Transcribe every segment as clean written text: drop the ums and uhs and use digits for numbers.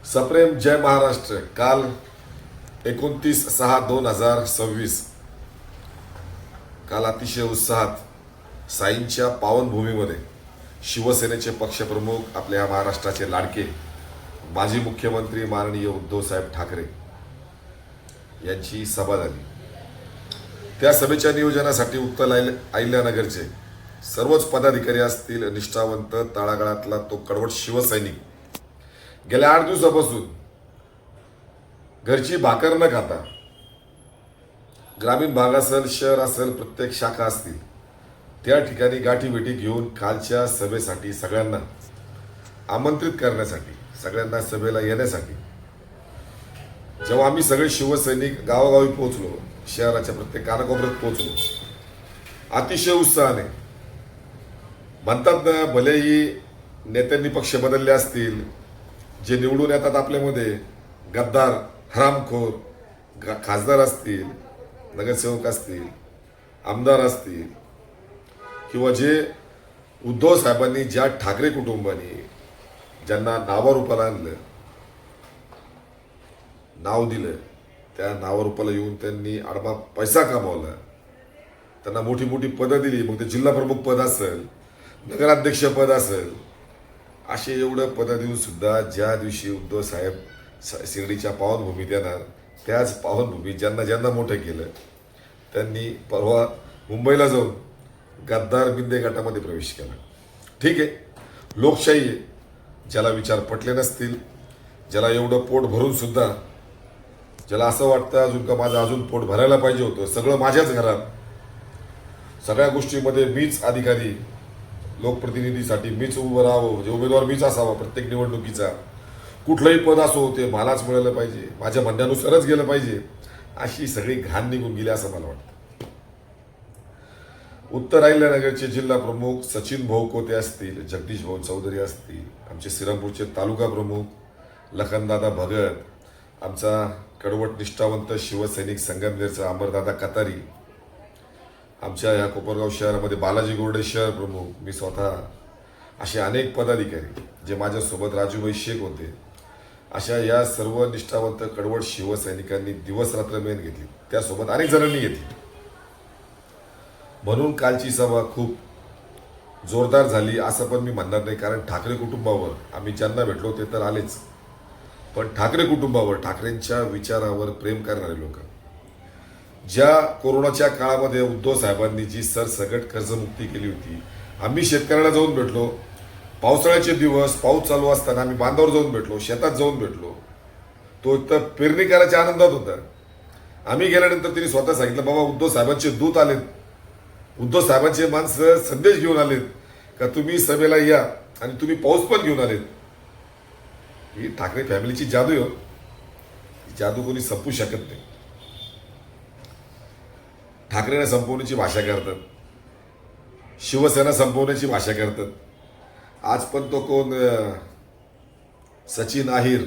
सप्रेम जय महाराष्ट्र। काल 29/6/2026 काल अतिशय उत्साहात साईंच्या पावनभूमीमध्ये शिवसेनेचे पक्षप्रमुख, आपल्या महाराष्ट्राचे लाडके माजी मुख्यमंत्री माननीय उद्धवसाहेब ठाकरे यांची सभा झाली। त्या सभेच्या नियोजनासाठी उत्तर अहिल्यानगरचे सर्वच पदाधिकारी असतील, निष्ठावंत तळागाळातला तो कडवट शिवसैनिक गेल्या 8 दिवसापासून घरची भाकर न खाता, ग्रामीण भाग असेल, शहर असेल, प्रत्येक शाखा असतील, त्या ठिकाणी गाठीभेटी घेऊन कालच्या सभेसाठी सगळ्यांना आमंत्रित करण्यासाठी, सगळ्यांना सभेला येण्यासाठी जेव्हा आम्ही सगळे शिवसैनिक गावोगावी पोहोचलो, शहराच्या प्रत्येक कानाकोपऱ्यात पोहोचलो, अतिशय उत्साहाने म्हणतात ना, भलेही नेत्यांनी पक्ष बदलले असतील, जे निवडून येतात आपल्यामध्ये गद्दार, हरामखोर खासदार असतील, नगरसेवक असतील, आमदार असतील, किंवा जे उद्धव साहेबांनी, ज्या ठाकरे कुटुंबाने ज्यांना नावारूपाला आणलं, नाव दिलं, त्या नावारूपाला येऊन त्यांनी आडमा पैसा कमावला, त्यांना मोठी मोठी पदं दिली, मग ते जिल्हा प्रमुख पद असेल, नगराध्यक्ष पद असेल, असे एवढं पदं देऊन सुद्धा ज्या दिवशी उद्धव साहेब शिर्डीच्या पावनभूमीत येणार, त्याच पावनभूमीत ज्यांना ज्यांना मोठं केलं त्यांनी परवा मुंबईला जाऊन गद्दार बिंदे गटामध्ये प्रवेश केला। ठीक आहे, लोकशाही आहे। ज्याला विचार पटले नसतील, ज्याला एवढं पोट भरून सुद्धा, ज्याला असं वाटतं अजून का माझं अजून पोट भरायला पाहिजे होतं, सगळं माझ्याच घरात, सगळ्या गोष्टीमध्ये मीच अधिकारी, लोकप्रतिनिधीसाठी मीच उभं राहावं, म्हणजे उमेदवार मीच असावा, प्रत्येक निवडणुकीचा कुठलंही पद असो ते मलाच मिळालं पाहिजे, माझ्या म्हणण्यानुसारच गेलं पाहिजे, अशी सगळी घाण निघून गेली असं मला वाटतं। उत्तर अहिल्यानगरचे जिल्हा प्रमुख सचिन भाऊ कोते असतील, जगदीश भाऊ चौधरी असतील, आमचे श्रीरामपूरचे तालुका प्रमुख लखनदादा भगत, आमचा कडवट निष्ठावंत शिवसैनिक संगमनेरचा अमरदादा कतारी, आमच्या या कोपरगाव शहरामध्ये बालाजी गोरडे शहर प्रमुख, मी स्वतः, असे अनेक पदाधिकारी जे माझ्यासोबत राजूभाई शेख होते, अशा या सर्व निष्ठावंत कडवट शिवसैनिकांनी दिवस रात्र मेहनत घेतली, त्यासोबत अनेक जणांनी घेतली। म्हणून कालची सभा खूप जोरदार झाली असं पण मी म्हणणार नाही, कारण ठाकरे कुटुंबावर आम्ही ज्यांना भेटलो ते तर आलेच, पण ठाकरे कुटुंबावर, ठाकरेंच्या विचारावर प्रेम करणारे लोक, ज्या कोरोनाच्या काळामध्ये उद्धव साहेबांनी जी सरसकट कर्जमुक्ती केली होती, आम्ही शेतकऱ्याला जाऊन भेटलो, पावसाळ्याचे दिवस, पाऊस चालू असताना आम्ही बांधावर जाऊन भेटलो, शेतात जाऊन भेटलो, तो तर पेरणी करायच्या आनंदात होता। आम्ही गेल्यानंतर त्यांनी स्वतः सांगितलं, बाबा उद्धव साहेबांचे दूत आलेत, उद्धव साहेबांचे माणसं संदेश घेऊन आलेत का तुम्ही सभेला या, आणि तुम्ही पाऊस पण घेऊन आलेत। ही ठाकरे फॅमिलीची जादू आहे, ही जादू कोणी संपू शकत नाही। ठाकरेंना संपवण्याची भाषा करतात, शिवसेना संपवण्याची भाषा करतात। आज पण तो कोण सचिन अहिर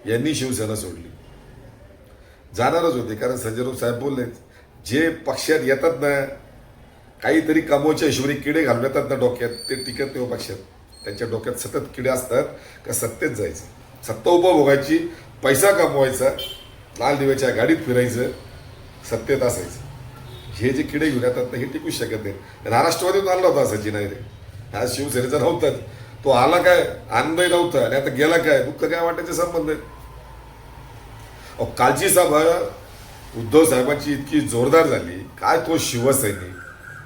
यांनी शिवसेना सोडली, जाणारच होते, कारण संजय राऊत साहेब बोलले, जे पक्षात येतात ना, काहीतरी कमवायच्या हिशोबाने किडे घालून येतात ना डोक्यात, ते टिकत नाही पक्षात, त्यांच्या डोक्यात सतत किडे असतात का सत्तेत जायचं, सत्ता उपभोगायची, पैसा कमवायचा, लाल दिव्याच्या गाडीत फिरायचं, सत्तेत असायचं। हे जे किडे घेऊन येतात ना, हे टिकूच शकत नाही। महाराष्ट्रवादीतून आला होता सचिन अहिरे, हा शिवसेनेचा नव्हताच, तो आला काय आनंदही नव्हता, आणि आता गेला काय, दुःख काय वाटायचे संबंध आहे। कालची सभा उद्धव साहेबांची इतकी जोरदार झाली, काय तो शिवसैनिक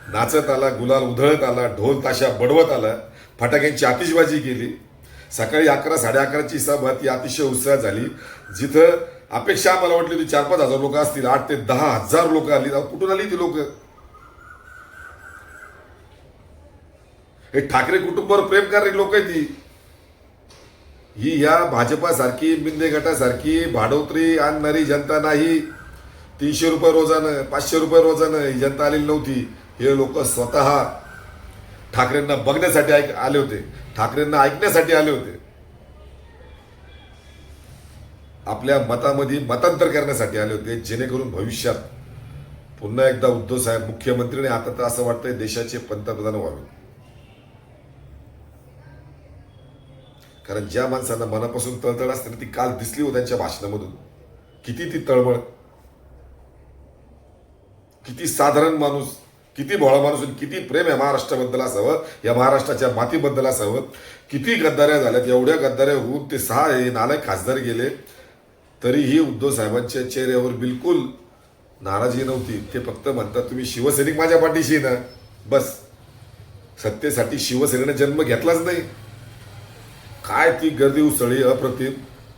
नाचत आला, गुलाल उधळत आला, ढोल ताशा बडवत आला, फटाक्यांची आतिषबाजी केली। सकाळी 11, 11:30ची सभा ती अतिशय उत्साहात झाली, जिथं अपेक्षा आम्हाला वाटली होती 4-5 हजार लोक असतील, 8 ते 10 हजार लोक आली। कुठून आली ती लोक? हे ठाकरे कुटुंबावर प्रेम करणारी लोक आहे ती। ही या भाजपासारखी, बिंदे गटासारखी भाडोत्री आणणारी जनता नाही। 300 रुपये रोजानं, 500 रुपये रोजानं ही जनता आलेली नव्हती। हे लोक स्वतः ठाकरेंना बघण्यासाठी आले होते, ठाकरेंना ऐकण्यासाठी आले होते, आपल्या मतामध्ये मतांतर करण्यासाठी आले होते, जेणेकरून भविष्यात पुन्हा एकदा उद्धव साहेब मुख्यमंत्री, आता तर असं वाटतंय देशाचे पंतप्रधान व्हावे। कारण ज्या माणसांना मनापासून तळतळ असते ना, ती काल दिसली हो त्यांच्या भाषणामधून. किती ती तळमळ, किती साधारण माणूस, किती भोळा माणूस, किती प्रेम या महाराष्ट्राबद्दल असावं, या महाराष्ट्राच्या मातीबद्दल असावं. किती गद्दाऱ्या झाल्यात, एवढ्या गद्दाऱ्या होऊन ते 6 नालायक खासदार गेले, तरीही उद्धव साहेबांच्या चेहऱ्यावर बिलकुल नाराजी नव्हती. ते फक्त म्हणतात तुम्ही शिवसैनिक माझ्या पाठीशी ना, बस. सत्तेसाठी शिवसेनेने जन्म घेतलाच नाही. काय ती गर्दी उसळी, अप्रतिम.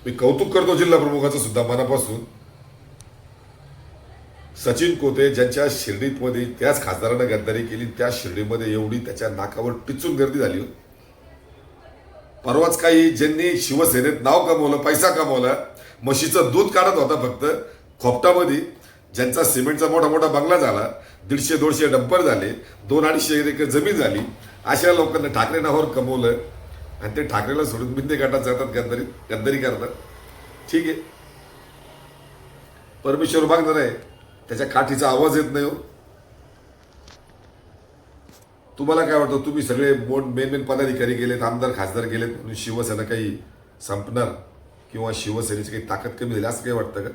मी कौतुक करतो जिल्हा प्रमुखाचं सुद्धा मनापासून. सचिन कोते ज्यांच्या शिर्डीमध्ये त्याच खासदारानं गद्दारी केली, त्या शिर्डीमध्ये एवढी त्याच्या नाकावर टिचून गर्दी झाली. परवाच काही ज्यांनी शिवसेनेत नाव कमवलं, पैसा कमवला, म्हशीचं दूध काढत होता फक्त खोपटामध्ये, ज्यांचा सिमेंटचा मोठा मोठा बंगला झाला, 150-200 डंपर झाले, 200-250 एकर जमीन झाली, अशा लोकांना ठाकरे नावावर कमवलं आणि ते ठाकरेला सोडून बिंदे गाठात जातात, गद्दारी करतात. ठीक आहे, परमेश्वर मागणार आहे, त्याच्या काठीचा आवाज येत नाही हो. तुम्हाला काय वाटतं, तुम्ही सगळे मेन पदाधिकारी गेलेत, आमदार खासदार गेलेत म्हणून शिवसेना काही संपणार किंवा शिवसेनेची काही ताकद कमी झाली असं काही वाटतं का?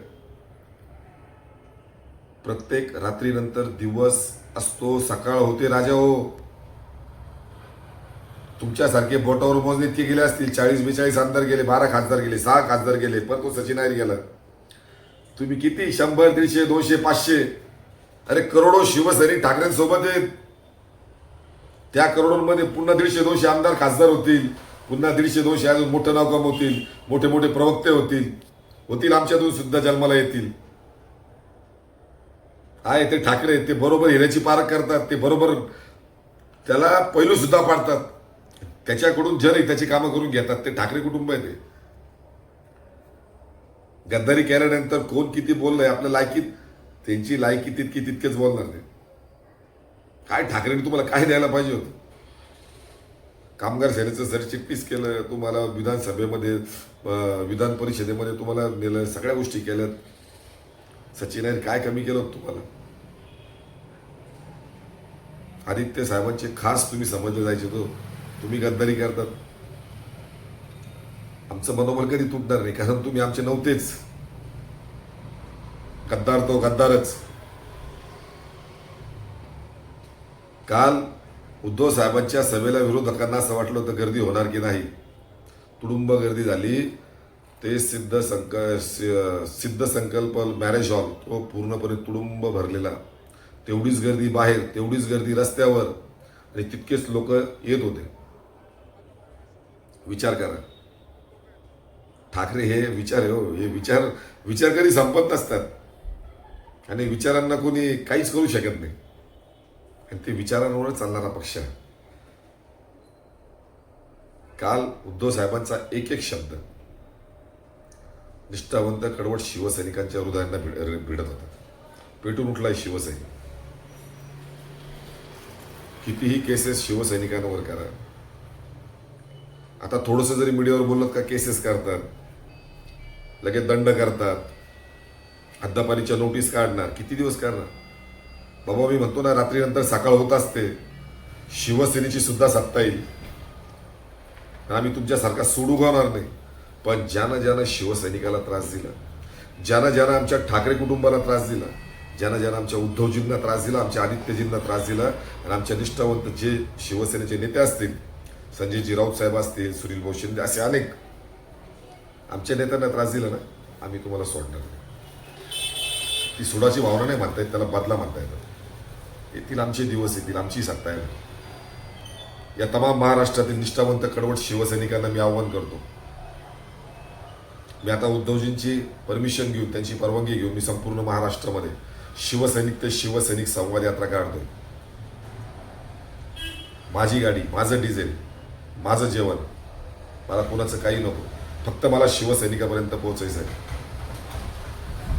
प्रत्येक रात्रीनंतर दिवस असतो, सकाळ होते राजा हो. तुमच्यासारखे बोटावर मोजणे इतके गेले असतील, 40-42 आमदार गेले, 12 खासदार गेले, 6 खासदार गेले, पण तो सचिन अय्यर गेला. तुम्ही किती 100, 150, 200, 500, अरे करोडो शिवसैनिक ठाकरेंसोबत आहेत. त्या करोडोंमध्ये पुन्हा 150-200 आमदार खासदार होतील, पुन्हा 150-200 अजून मोठं नाव कमवतील, मोठे मोठे प्रवक्ते होतील आमच्यातून सुद्धा जन्माला येतील. आहे ते ठाकरे, ते बरोबर हिऱ्याची पारख करतात, ते बरोबर त्याला पैलू सुद्धा पाडतात, त्याच्याकडून जर त्याची कामं करून घेतात. ते ठाकरे कुटुंब आहे. ते गद्दारी केल्यानंतर कोण किती बोललंय आपल्या लायकीत, त्यांची लायकी तितकेच बोलणार ते. काय ठाकरेंनी तुम्हाला काय द्यायला पाहिजे होतं? कामगार सेनेचं सरचिटणीस केलं, तुम्हाला विधानसभेमध्ये, विधान परिषदेमध्ये तुम्हाला नेलं, सगळ्या गोष्टी केल्यात. सचिन अय्यर काय कमी केलं होतं तुम्हाला? आदित्य साहेबांचे खास तुम्ही समजले जायचे तो, तुम्ही गद्दारी करतात. आमचं मनोबल कधी तुटणार नाही, कारण तुम्ही आमचे नव्हतेच. गद्दार तो गद्दारच. काल उद्धव साहेबांच्या सभेला विरोधकांना असं वाटलं होतं गर्दी होणार की नाही, तुडुंब गर्दी झाली. ते सिद्ध संकल्प मॅरेज हॉल तो पूर्णपणे तुडुंब भरलेला. तेवढीच गर्दी बाहेर, तेवढीच गर्दी रस्त्यावर, आणि तितकेच लोक येत होते. विचार करा, ठाकरे हे विचार आहे हो, हे विचार कधी संपत नसतात, आणि विचारांना कोणी काहीच करू शकत नाही, आणि ते विचारांवरच चालणारा पक्ष आहे. काल उद्धव साहेबांचा एक एक शब्द निष्ठावंत कडवट शिवसैनिकांच्या हृदयांना भिडत होता. पेटून उठलाय शिवसैनिक. कितीही केसेस शिवसैनिकांवर करा. आता थोडंसं जरी मीडियावर बोलत का केसेस करतात, लगेच दंड करतात, हद्दपारीच्या नोटीस काढणार. किती दिवस करणार बाबा? मी म्हणतो ना, रात्रीनंतर सकाळ होत असते, शिवसेनेची सुद्धा सत्ता येईल. आम्ही तुमच्यासारखा सोडू गावणार नाही. पण ज्यानं शिवसैनिकाला त्रास दिला, ज्यानं आमच्या ठाकरे कुटुंबाला त्रास दिला, ज्यानं आमच्या उद्धवजींना त्रास दिला, आमच्या आदित्यजींना त्रास दिला, आणि आमच्या निष्ठावंत जे शिवसेनेचे नेते असतील, संजयजी राऊत साहेब असतील, सुनील भाऊ शिंदे, असे अनेक आमच्या नेत्यांना त्रास दिला ना, आम्ही तुम्हाला सोडणार नाही. ती सोडाची भावना नाही म्हणता येत, त्याला बदला म्हणता येतात. येथील आमचे दिवस येतील, आमची सत्ता आहे. या तमाम महाराष्ट्रातील निष्ठावंत कडवट शिवसैनिकांना मी आव्हान करतो. मी आता उद्धवजींची परमिशन घेऊन, त्यांची परवानगी घेऊन, मी संपूर्ण महाराष्ट्रामध्ये शिवसैनिक ते शिवसैनिक संवाद यात्रा काढतोय. माझी गाडी, माझं डिझेल, माझं जेवण, मला कुणाचं काही नको, फक्त मला शिवसैनिकापर्यंत पोहोचायचं आहे.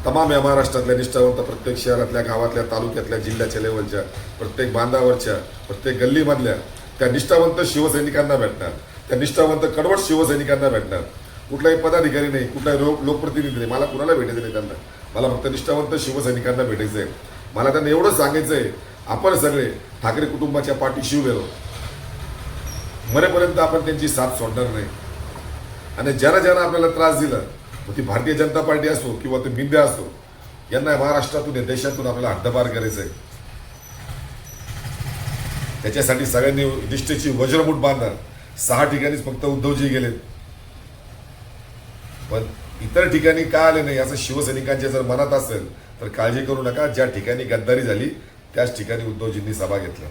तमाम या महाराष्ट्रातल्या निष्ठावंत, प्रत्येक शहरातल्या, गावातल्या, तालुक्यातल्या, जिल्ह्याच्या लेवलच्या, प्रत्येक बांधावरच्या, प्रत्येक गल्लीमधल्या त्या निष्ठावंत शिवसैनिकांना भेटणार, त्या निष्ठावंत कडवट शिवसैनिकांना भेटणार. कुठलाही पदाधिकारी नाही, कुठलाही लोकप्रतिनिधी नाही, मला कुणाला भेटायचं नाही त्यांना. मला फक्त निष्ठावंत शिवसैनिकांना भेटायचं आहे. मला त्यांना एवढं सांगायचं आहे, आपण सगळे ठाकरे कुटुंबाच्या पाठीशी उभे राहू. मरेपर्यंत आपण त्यांची साथ सोडणार नाही. आणि ज्यांना ज्यांना आपल्याला त्रास दिला, मग ती भारतीय जनता पार्टी असो किंवा ते मिंद्या असो, यांना महाराष्ट्रातून या देशातून आपल्याला हद्दपार करायचं आहे. त्याच्यासाठी सगळ्यांनी निष्ठेची वज्रमूठ बांधा. 6 ठिकाणीच फक्त उद्धवजी गेले, पण इतर ठिकाणी का आले नाही असं शिवसैनिकांच्या जर मनात असेल तर काळजी करू नका. ज्या ठिकाणी गद्दारी झाली त्याच ठिकाणी उद्धवजींनी सभा घेतल्या.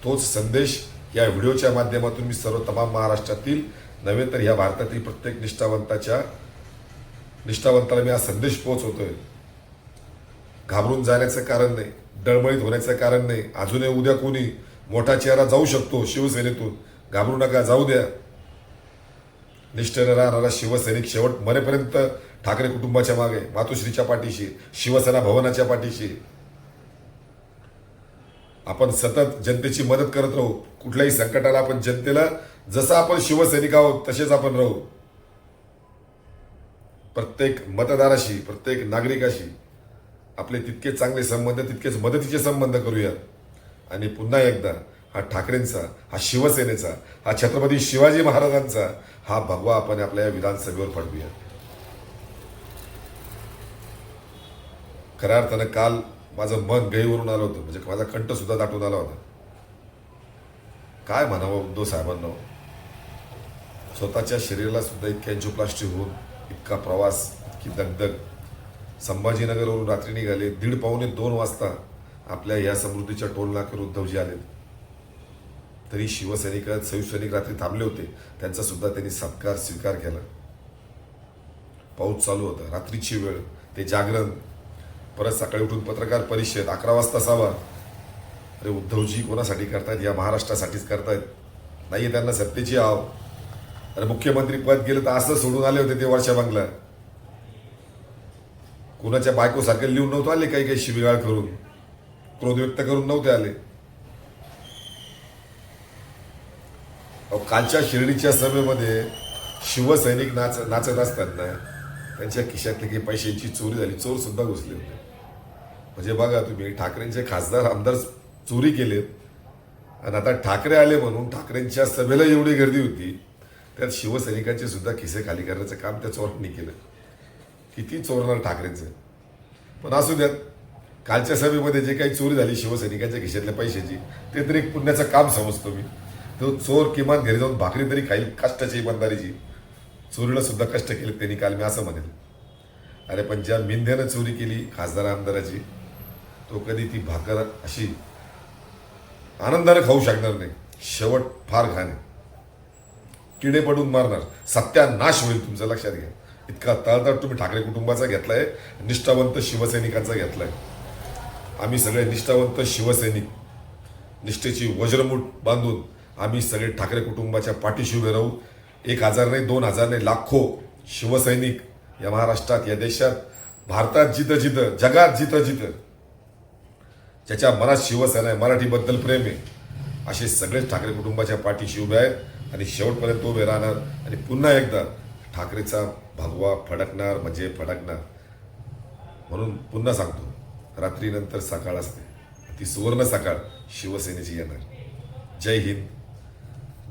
तोच संदेश या व्हिडिओच्या माध्यमातून मी सर्व तमाम महाराष्ट्रातील नव्हे तर ह्या भारतातील प्रत्येक निष्ठावंताला मी हा संदेश पोहोचवतोय. घाबरून जाण्याचं कारण नाही, डळमळीत होण्याचं कारण नाही. अजूनही उद्या कोणी मोठा चेहरा जाऊ शकतो शिवसेनेतून, घाबरू नका, जाऊ द्या. निष्ठेने राहणारा शिवसैनिक शेवट मरेपर्यंत ठाकरे कुटुंबाच्या मागे, मातोश्रीच्या पाठीशी, शिवसेना भवनाच्या पाठीशी. आपण सतत जनतेची मदत करत राहू. कुठल्याही संकटाला आपण जनतेला जसं आपण शिवसैनिक आहोत तसेच आपण राहू. प्रत्येक मतदाराशी, प्रत्येक नागरिकाशी आपले तितके चांगले संबंध, तितकेच मदतीचे संबंध करूया. आणि पुन्हा एकदा हा ठाकरेंचा, हा शिवसेनेचा, हा छत्रपती शिवाजी महाराजांचा हा भगवा आपण आपल्या या विधानसभेवर फडकूया. खऱ्या अर्थानं काल माझं मन गहीवरून आलं होतं, म्हणजे माझा कंठ सुद्धा दाटून आला होता. काय म्हणावं उद्धव साहेबांना, स्वतःच्या शरीराला सुद्धा इतक्या एन्जिओप्लास्टी होऊन इतका प्रवास, इतकी दगदग. संभाजीनगरवरून रात्री निघाले, 1:30-2 वाजता आपल्या या समृद्धीच्या टोल नाक्यावर उद्धवजी आले. तरी शिवसैनिक रात्री थांबले होते, त्यांचा सुद्धा त्यांनी सत्कार स्वीकार केला. पाऊस चालू होता, रात्रीची वेळ, ते जागरण, परत सकाळी उठून पत्रकार परिषद, 11 वाजता सभा. अरे उद्धवजी कोणासाठी करतायत? या महाराष्ट्रासाठीच करतायत. नाही त्यांना सत्तेची आव. अरे मुख्यमंत्री पद गेलं तर असं सोडून आले होते ते वर्षा बंगला. कुणाच्या बायकोसारखे लिहून नव्हते आले, काही काही शिवीगाळ करून, क्रोध व्यक्त करून नव्हते आले. कालच्या शिर्डीच्या सभेमध्ये शिवसैनिक नाचत असताना त्यांच्या खिशातली काही पैशांची चोरी झाली, चोर सुद्धा घुसले होते. म्हणजे बघा तुम्ही, ठाकरेंचे खासदार आमदार चोरी केलेत आणि आता ठाकरे आले म्हणून ठाकरेंच्या सभेला एवढी गर्दी होती, त्यात शिवसैनिकांचे सुद्धा खिसे खाली करण्याचं काम त्या चोरांनी केलं. किती चोरणार ठाकरेंचं? पण असू द्यात. कालच्या सभेमध्ये जे काही चोरी झाली शिवसैनिकांच्या खिशातल्या पैशाची, ते तरी एक पुण्याचं काम समजतो मी. तो चोर किमान घरी जाऊन भाकरी तरी खाईल, कष्टाची इमानदारीची. चोरीला सुद्धा कष्ट केले त्यांनी काल, मी असं म्हणेल. अरे पण ज्या मिंद्यानं चोरी केली खासदार आमदाराची, तो कधी ती भाकर अशी आनंदाने खाऊ शकणार नाही. शेवट फार घाण आहे, किडे पडून मारणार, सत्यानाश होईल तुमचं, लक्षात घ्या. इतका तळतळ तुम्ही ठाकरे कुटुंबाचा घेतलाय, निष्ठावंत शिवसैनिकांचा घेतलाय. आम्ही सगळे निष्ठावंत शिवसैनिक, निष्ठेची वज्रमूठ बांधून आम्ही सगळे ठाकरे कुटुंबाच्या पाठीशी उभे राहू. 1,000 नाही, 2,000 नाही, लाखो शिवसैनिक या महाराष्ट्रात, या देशात, भारतात, जिथं जिथं, जगात जिथं जिथं ज्याच्या मनात शिवसेना आहे, मराठीबद्दल प्रेम आहे, असे सगळेच ठाकरे कुटुंबाच्या पाठीशी उभे आहेत आणि शेवटपर्यंत उभे राहणार. आणि पुन्हा एकदा ठाकरेचा भगवा फडकणार म्हणजे फडकणार. म्हणून पुन्हा सांगतो, रात्रीनंतर सकाळ असते, ती सुवर्ण सकाळ शिवसेनेची येणार. जय हिंद,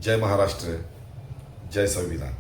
जय महाराष्ट्र, जय संविधान.